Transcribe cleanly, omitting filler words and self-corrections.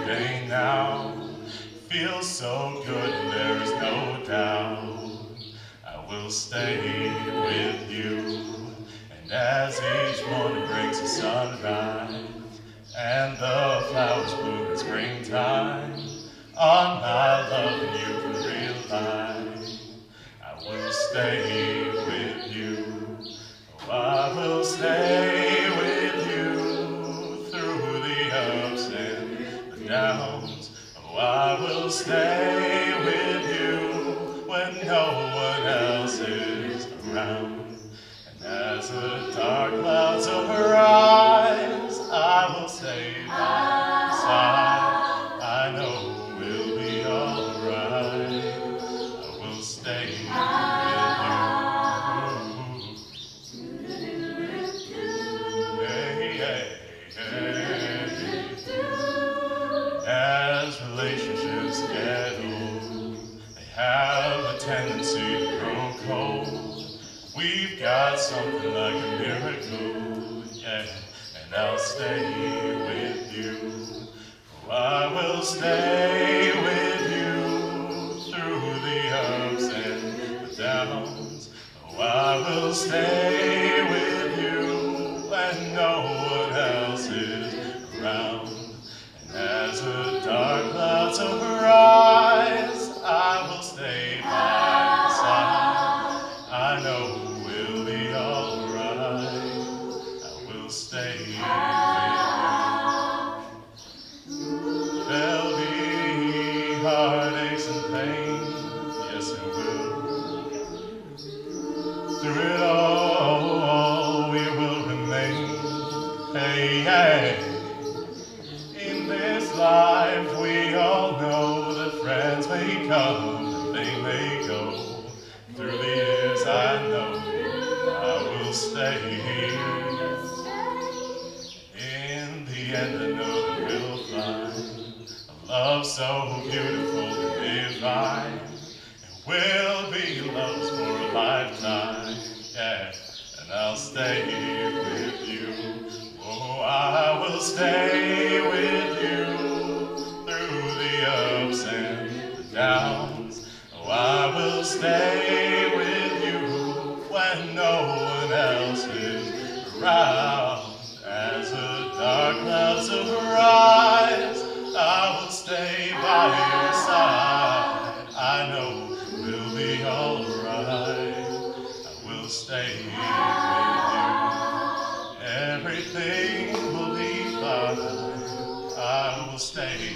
yesterday now. Feels so good and there is no doubt I will stay with you. And as each morning brings the sunrise and the flowers bloom in springtime, on my love and you can realize I will stay with you. Oh, I will stay with you through the ups and the downs. Oh, I will stay with you when no one else is around. And as the dark clouds arise, I will stay by your side. I know we'll be alright. I will stay with you. Hey, hey, hey. As relationships get old, they have a tendency to grow cold. We've got something like a miracle, yeah, and I'll stay with you. Oh, I will stay with you through the ups and the downs. Oh, I will stay with you when no one else is around. And as the dark clouds arise, I will stay by your side. I know we'll be alright. I will stay with you. There'll be heartaches and pain, yes it will. Through it all, we will remain. Hey, hey. In this life, we all know that friends may come and they may go. Through the years, I know I will stay. In the end, I know that we'll find a love so beautiful and divine. It will be love's for a lifetime, yeah, and I'll stay with you. Oh, I will stay with you through the ups and the downs. Oh, I will stay with you when no one else is around. As the dark clouds arise, I will stay by your side. I know we'll be alright. I will stay with you. Everything will be fine. I will stay.